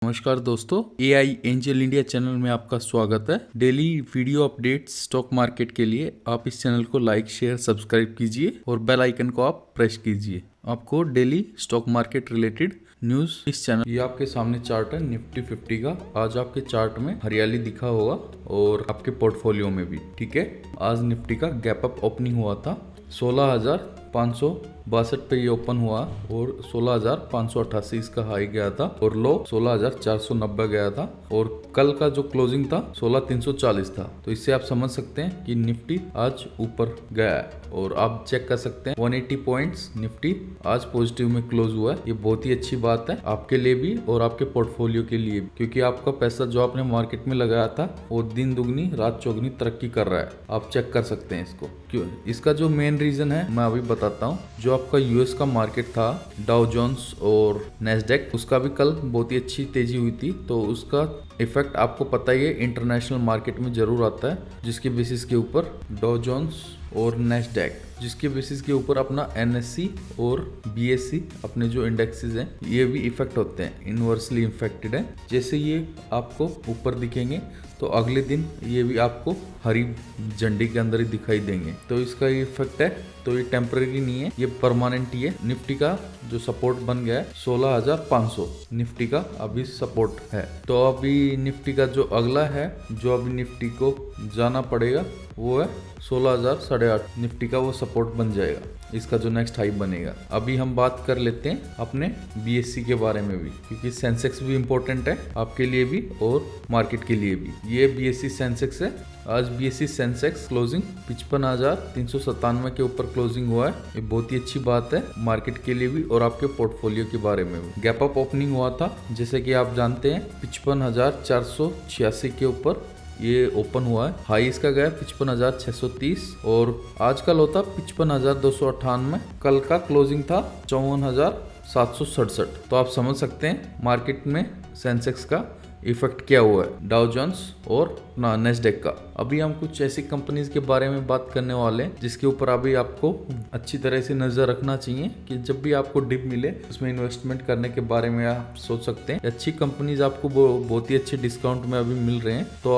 नमस्कार दोस्तों, AI angel India channel में आपका स्वागत है। Daily video updates stock market के लिए आप इस चैनल को लाइक, शेयर, सब्सक्राइब कीजिए और बेल आइकन को आप प्रेस कीजिए। आपको daily stock market related news इस चैनल। ये आपके सामने चार्ट है निफ्टी 50 का। आज आपके चार्ट में हरियाली दिखा होगा और आपके पोर्टफोलियो में भी। ठीक है, आज निफ्टी का गैप अप ओपनिंग हुआ था 16,562 पे ये ओपन हुआ और 16,588 इसका हाई गया था और लो 16,490 गया था और कल का जो क्लोजिंग था 16,340 था। तो इससे आप समझ सकते हैं कि निफ्टी आज ऊपर गया है और आप चेक कर सकते हैं 180 पॉइंट्स निफ्टी आज पॉजिटिव में क्लोज हुआ है। ये बहुत ही अच्छी बात है आपके लिए भी और आपके पोर्टफोलियो के लिए भी, क्योंकि आपका पैसा जो आपने मार्केट में लगाया था वो दिन दुगनी रात चौगनी तरक्की कर रहा है। आप चेक कर सकते हैं इसको। क्यों? इसका जो मेन रीजन है मैं अभी बताता हूँ। जो आपका यूएस का मार्केट था डाउ जोन्स और नैस्डैक, उसका भी कल बहुत ही अच्छी तेजी हुई थी। तो उसका इफेक्ट आपको पता ही है इंटरनेशनल मार्केट में जरूर आता है, जिसके बेसिस के ऊपर डाउ जोन्स और नैस्डैक, जिसके बेसिस के ऊपर अपना NSE और BSE अपने जो इंडेक्सेस हैं ये भी इफेक्ट होते हैं, इनवर्सली इफेक्टेड है। जैसे ये आपको ऊपर दिखेंगे तो अगले दिन ये भी आपको हरी झंडी के अंदर ही दिखाई देंगे। तो इसका ये इफेक्ट है। तो ये टेम्परेरी नहीं है, ये परमानेंट ही है। निफ्टी का जो सपोर्ट बन गया है 16,500 निफ्टी का अभी सपोर्ट है। तो अभी निफ्टी का जो अगला है, जो अभी निफ्टी को जाना पड़ेगा वो है 16,850 निफ्टी का, वो सपोर्ट बन जाएगा। इसका जो नेक्स्ट हाई बनेगा। अभी हम बात कर लेते हैं अपने BSE के बारे में भी, क्योंकि सेंसेक्स भी इम्पोर्टेंट है आपके लिए भी और मार्केट के लिए भी। ये BSE सेंसेक्स है। आज BSE सेंसेक्स क्लोजिंग 55,397 के ऊपर क्लोजिंग हुआ है। ये बहुत ही अच्छी बात है मार्केट के लिए भी और आपके पोर्टफोलियो के बारे में भी। गैप अप ओपनिंग हुआ था जैसे कि आप जानते हैं 55,486 के ऊपर ये ओपन हुआ है। हाई इसका गया 55,630 और आज कल होता 55,298। कल का क्लोजिंग था 54,767। तो आप समझ सकते हैं मार्केट में सेंसेक्स का इफेक्ट क्या हुआ है डाउ जोन्स और नैस्डैक का। अभी हम कुछ ऐसी कंपनीज के बारे में बात करने वाले हैं जिसके ऊपर अभी आपको अच्छी तरह से नजर रखना चाहिए कि जब भी आपको डिप मिले उसमें इन्वेस्टमेंट करने के बारे में आप सोच सकते हैं। अच्छी कंपनीज आपको बहुत ही अच्छे डिस्काउंट में अभी मिल रहे हैं, तो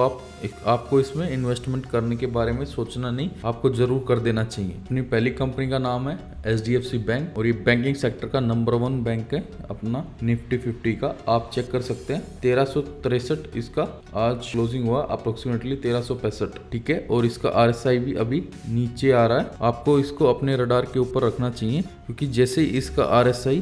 आपको इसमें इन्वेस्टमेंट करने के बारे में सोचना नहीं, आपको जरूर कर देना चाहिए। अपनी पहली कंपनी का नाम है HDFC बैंक और ये बैंकिंग सेक्टर का नंबर 1 बैंक है अपना निफ्टी 50 का। आप चेक कर सकते हैं 1363 इसका आज क्लोजिंग हुआ, अप्रोक्सीमेटली 1365। ठीक है, और इसका RSI भी अभी नीचे आ रहा है। आपको इसको अपने रडार के ऊपर रखना चाहिए, क्योंकि जैसे ही इसका RSI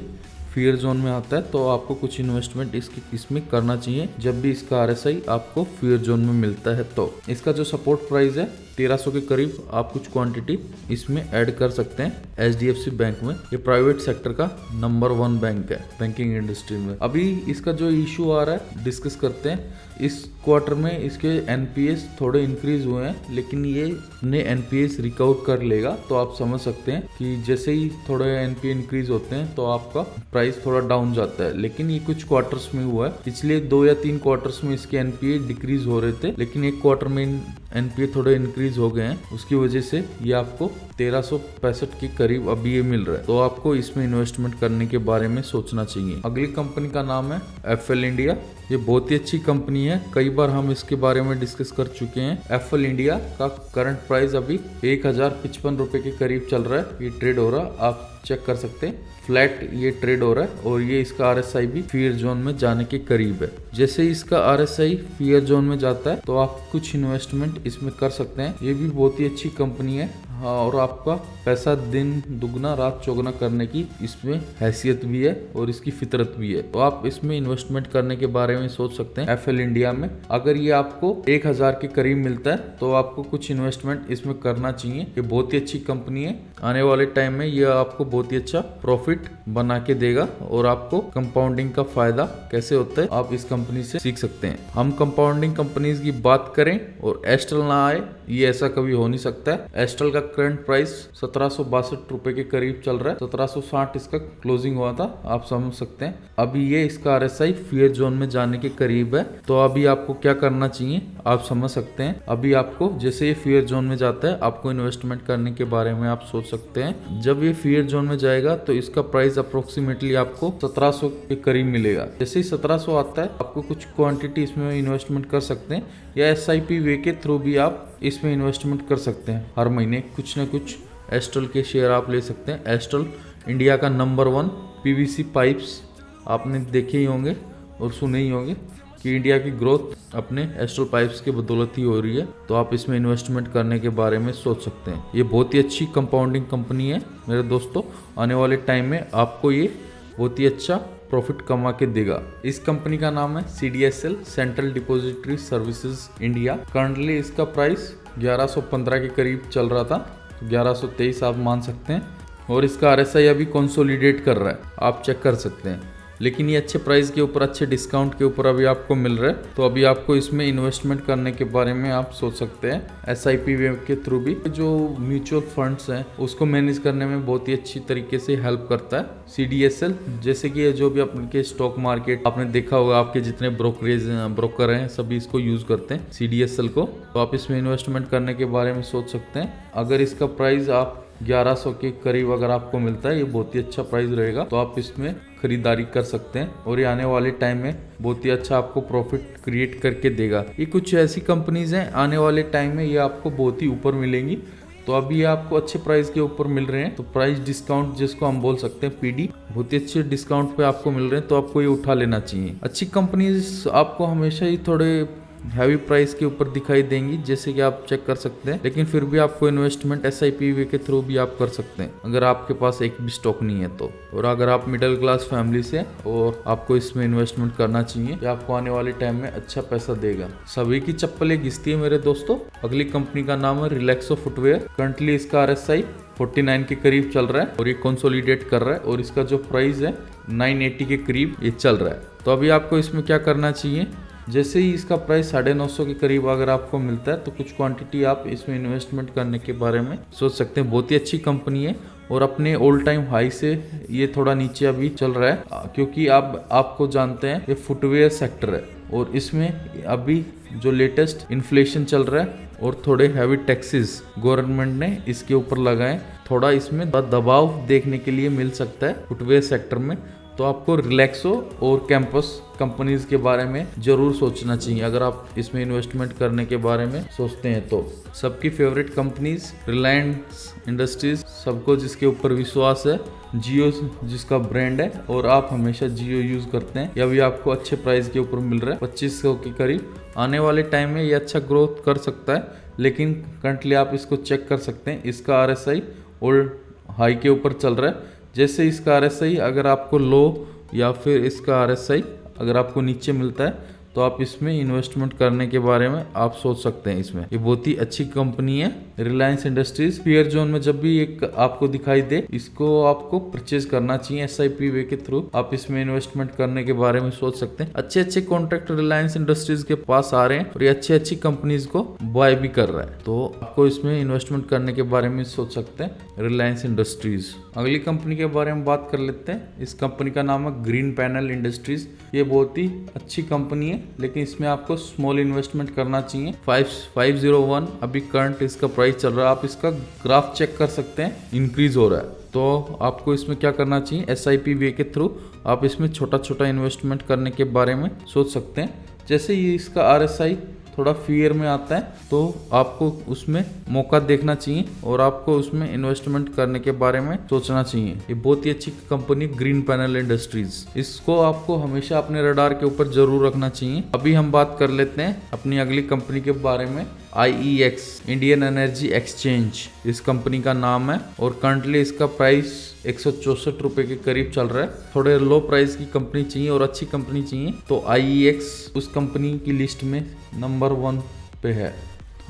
फियर जोन में आता है तो आपको कुछ इन्वेस्टमेंट इसमें करना चाहिए। जब भी इसका RSI आपको फियर जोन में मिलता है तो इसका जो सपोर्ट प्राइस है 1300 के करीब, आप कुछ क्वांटिटी इसमें ऐड कर सकते हैं HDFC बैंक में। ये प्राइवेट सेक्टर का नंबर 1 बैंक है बैंकिंग इंडस्ट्री में। अभी इसका जो इशू आ रहा है डिस्कस करते हैं। इस क्वार्टर में इसके NPS थोड़े इंक्रीज हुए हैं, लेकिन ये अपने NPS रिकवर कर लेगा। तो आप समझ सकते हैं कि जैसे ही थोड़े NPS इंक्रीज होते हैं तो आपका प्राइस थोड़ा डाउन जाता है। लेकिन ये कुछ क्वार्टर्स में हुआ है, पिछले 2 या 3 क्वार्टर्स में इसके NPS डिक्रीज हो रहे थे, लेकिन एक क्वार्टर में NPS थोड़े इंक्रीज हो गए हैं। उसकी वजह से ये आपको 1365 के करीब अभी ये मिल रहा है। तो आपको इसमें इन्वेस्टमेंट करने के बारे में सोचना चाहिए। अगली कंपनी का नाम है FL इंडिया। ये बहुत ही अच्छी कंपनी है, कई बार हम इसके बारे में डिस्कस कर चुके हैं। FL इंडिया का करंट प्राइस अभी 1055 रुपए के करीब चल रहा है। ये ट्रेड हो रहा, आप चेक कर सकते हैं, फ्लैट ये ट्रेड हो रहा है और ये इसका RSI भी फियर जोन में जाने के करीब है। जैसे इसका RSI फियर जोन में जाता है तो आप कुछ इन्वेस्टमेंट इसमें कर सकते हैं। ये भी बहुत ही अच्छी कंपनी है। हाँ, और आपका पैसा दिन दुगना रात चौगुना करने की इसमें हैसियत भी है और इसकी फितरत भी है। तो आप इसमें इन्वेस्टमेंट करने के बारे में सोच सकते हैं FL इंडिया में। अगर ये आपको 1000 के करीब मिलता है तो आपको कुछ इन्वेस्टमेंट इसमें करना चाहिए। ये बहुत ही अच्छी कंपनी है। आने वाले टाइम में ये आपको बहुत ही अच्छा प्रॉफिट बना के देगा और आपको कंपाउंडिंग का फायदा कैसे होता है आप इस कंपनी से सीख सकते हैं। हम कंपाउंडिंग कंपनीज की बात करें और एस्ट्रल ना आए, ये ऐसा कभी हो नहीं सकता है। एस्ट्रल का करंट प्राइस 1762 रुपए के करीब चल रहा है। 1760 इसका क्लोजिंग हुआ था, आप समझ सकते हैं। अभी ये इसका RSI फियर जोन में जाने के करीब है। तो अभी आपको क्या करना चाहिए आप समझ सकते हैं। अभी आपको जैसे ये फियर जोन में जाता है, आपको इन्वेस्टमेंट करने के बारे में आप सोच सकते हैं। जब ये फियर जोन में जाएगा तो इसका प्राइस अप्रोक्सीमेटली आपको 1700 के करीब मिलेगा। जैसे ही 1700 आता है, आपको कुछ क्वांटिटी इसमें इन्वेस्टमेंट कर सकते हैं, या SIP वे के थ्रू भी आप इसमें इन्वेस्टमेंट कर सकते हैं। हर महीने कुछ ना कुछ एस्ट्रल के शेयर आप ले सकते हैं। एस्ट्रल इंडिया का नंबर 1 PVC पाइप्स आपने देखे ही होंगे और सुने ही होंगे कि इंडिया की ग्रोथ अपने एस्ट्रल पाइप्स के बदौलत ही हो रही है। तो आप इसमें इन्वेस्टमेंट करने के बारे में सोच सकते हैं। ये बहुत ही अच्छी कंपाउंडिंग कंपनी है मेरे दोस्तों। आने वाले टाइम में आपको ये बहुत ही अच्छा प्रॉफिट कमा के देगा। इस कंपनी का नाम है CDSL, central depository services India. Currently इसका प्राइस 1115 के करीब चल रहा था, 1123 आप मान सकते हैं। और इसका RSI अभी कंसोलिडेट कर रहा है, आप चेक कर सकते हैं। लेकिन ये अच्छे प्राइस के ऊपर, अच्छे डिस्काउंट के ऊपर अभी आपको मिल रहा है। तो अभी आपको इसमें इन्वेस्टमेंट करने के बारे में आप सोच सकते हैं। SIP वे के थ्रू भी जो म्यूचुअल फंड्स हैं उसको मैनेज करने में बहुत ही अच्छी तरीके से हेल्प करता है CDSL। जैसे कि जो भी आपके स्टॉक मार्केट आपने देखा होगा, आपके जितने ब्रोकर हैं सभी इसको यूज करते हैं CDSL को। तो आप इसमें इन्वेस्टमेंट करने के बारे में सोच सकते हैं। अगर इसका प्राइस आप 1100 के करीब अगर आपको मिलता है, ये बहुत ही अच्छा प्राइस रहेगा, तो आप इसमें खरीदारी कर सकते हैं। और ये आने वाले टाइम में बहुत ही अच्छा आपको प्रॉफिट क्रिएट करके देगा। ये कुछ ऐसी कंपनीज हैं आने वाले टाइम में ये आपको बहुत ही ऊपर मिलेंगी। तो अभी ये आपको अच्छे प्राइस के ऊपर मिल रहे हैं। तो प्राइस डिस्काउंट जिसको हम बोल सकते हैं PD, बहुत ही अच्छे डिस्काउंट पे आपको मिल रहे हैं। तो आपको ये उठा लेना चाहिए। अच्छी कंपनीज आपको हमेशा ही थोड़े हैवी प्राइस के ऊपर दिखाई देंगी, जैसे कि आप चेक कर सकते हैं। लेकिन फिर भी आपको इन्वेस्टमेंट SIP वे के थ्रू भी आप कर सकते हैं, अगर आपके पास एक भी स्टॉक नहीं है तो। और अगर आप मिडिल क्लास फैमिली से और आपको इसमें इन्वेस्टमेंट करना चाहिए, ये आपको आने वाले टाइम में अच्छा पैसा देगा। सभी की चप्पलें घिसती है मेरे दोस्तों। अगली कंपनी का नाम है रिलैक्सो फुटवेयर। करंटली इसका RSI 49 के करीब चल रहा है और ये कंसोलिडेट कर रहा है। और इसका जो प्राइस है 980 के करीब ये चल रहा है। तो अभी आपको इसमें क्या करना चाहिए, जैसे ही इसका प्राइस 950 के करीब अगर आपको मिलता है तो कुछ क्वांटिटी आप इसमें इन्वेस्टमेंट करने के बारे में सोच सकते हैं। बहुत ही अच्छी कंपनी है और अपने ऑल टाइम हाई से ये थोड़ा नीचे अभी चल रहा है, क्योंकि आपको जानते हैं ये फुटवेयर सेक्टर है और इसमें अभी जो लेटेस्ट इन्फ्लेशन चल रहा है और थोड़े हैवी टैक्सेस गवर्नमेंट ने इसके ऊपर लगाए, थोड़ा इसमें दबाव देखने के लिए मिल सकता है फुटवेयर सेक्टर में। तो आपको रिलैक्सो और कैंपस कंपनीज के बारे में जरूर सोचना चाहिए अगर आप इसमें इन्वेस्टमेंट करने के बारे में सोचते हैं तो। सबकी फेवरेट कंपनीज रिलायंस इंडस्ट्रीज, सबको जिसके ऊपर विश्वास है, जियो जिसका ब्रांड है और आप हमेशा जियो यूज करते हैं, यह भी आपको अच्छे प्राइस के ऊपर मिल रहा है 2500 के करीब। आने वाले टाइम में ये अच्छा ग्रोथ कर सकता है, लेकिन करंटली आप इसको चेक कर सकते हैं। इसका RSI और हाई के ऊपर चल रहा है। जैसे इसका RSI अगर आपको लो या फिर इसका RSI अगर आपको नीचे मिलता है तो आप इसमें इन्वेस्टमेंट करने के बारे में आप सोच सकते हैं। इसमें ये बहुत ही अच्छी कंपनी है रिलायंस इंडस्ट्रीज। फियर जोन में जब भी एक आपको दिखाई दे, इसको आपको परचेज करना चाहिए SIP वे के थ्रू। आप इसमें इन्वेस्टमेंट करने के बारे में सोच सकते हैं। अच्छे अच्छे कॉन्ट्रैक्ट रिलायंस इंडस्ट्रीज के पास आ रहे हैं और ये अच्छी अच्छी कंपनीज को बाय भी कर रहा है, तो आपको इसमें इन्वेस्टमेंट करने के बारे में सोच सकते हैं रिलायंस इंडस्ट्रीज। अगली कंपनी के बारे में बात कर लेते हैं। इस कंपनी का नाम है ग्रीन पैनल इंडस्ट्रीज। ये बहुत ही अच्छी कंपनी है, लेकिन इसमें आपको स्मॉल इन्वेस्टमेंट करना चाहिए। 501 अभी करंट इसका प्राइस चल रहा है। आप इसका ग्राफ चेक कर सकते हैं, इंक्रीज हो रहा है। तो आपको इसमें क्या करना चाहिए, SIP वे के थ्रू आप इसमें छोटा छोटा इन्वेस्टमेंट करने के बारे में सोच सकते हैं। जैसे ये इसका RSI थोड़ा फियर में आता है तो आपको उसमें मौका देखना चाहिए और आपको उसमें इन्वेस्टमेंट करने के बारे में सोचना चाहिए। ये बहुत ही अच्छी कंपनी ग्रीन पैनल इंडस्ट्रीज, इसको आपको हमेशा अपने रडार के ऊपर जरूर रखना चाहिए। अभी हम बात कर लेते हैं अपनी अगली कंपनी के बारे में, IEX इंडियन एनर्जी एक्सचेंज इस कंपनी का नाम है और करंटली इसका प्राइस 164 रुपए के करीब चल रहा है। थोड़े लो प्राइस की कंपनी चाहिए और अच्छी कंपनी चाहिए तो IEX उस कंपनी की लिस्ट में नंबर 1 पे है।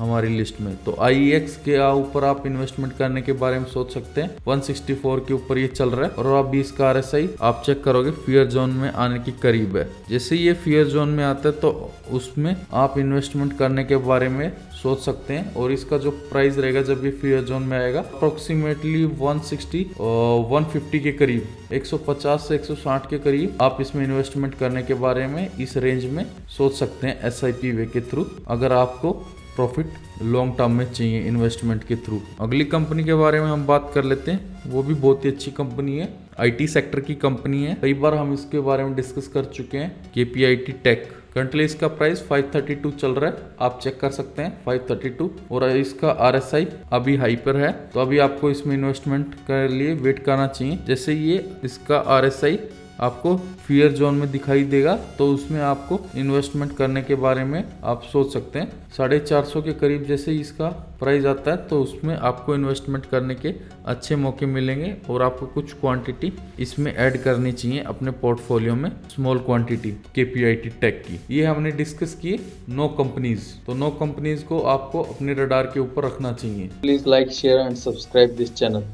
हमारी लिस्ट में। तो IEX के ऊपर आप इन्वेस्टमेंट करने के बारे में सोच सकते हैं। 164 के ऊपर ये चल रहा है और अभी इसका RSI आप चेक करोगे फियर जोन में आने के करीब है। जैसे ये फियर जोन में आता है तो उसमें आप इन्वेस्टमेंट करने के बारे में सोच सकते हैं। और इसका जो प्राइस रहेगा जब ये फियर जोन में आएगा अप्रोक्सीमेटली 160 और 150 के करीब, 150 से 160 के करीब आप इसमें इन्वेस्टमेंट करने के बारे में इस रेंज में सोच सकते हैं SIP वे के थ्रू, अगर आपको प्रॉफिट लॉन्ग टर्म में चाहिए इन्वेस्टमेंट के थ्रू। अगली कंपनी के बारे में हम बात कर लेते हैं, वो भी बहुत ही अच्छी कंपनी है, IT सेक्टर की कंपनी है। कई बार हम इसके बारे में डिस्कस कर चुके हैं, KPIT टेक। करंटली इसका प्राइस 532 चल रहा है, आप चेक कर सकते हैं 532, और इसका RSI अभी हाई पर है। तो अभी आपको इसमें इन्वेस्टमेंट के लिए वेट करना चाहिए। जैसे ये इसका RSI आपको फियर जोन में दिखाई देगा तो उसमें आपको इन्वेस्टमेंट करने के बारे में आप सोच सकते हैं। 450 के करीब जैसे इसका प्राइस आता है तो उसमें आपको इन्वेस्टमेंट करने के अच्छे मौके मिलेंगे और आपको कुछ क्वांटिटी इसमें ऐड करनी चाहिए अपने पोर्टफोलियो में, स्मॉल क्वांटिटी KPIT टेक की। ये हमने डिस्कस किए 9 कंपनीज। तो 9 कंपनीज को आपको अपने रडार के ऊपर रखना चाहिए। Please like, share and subscribe this channel.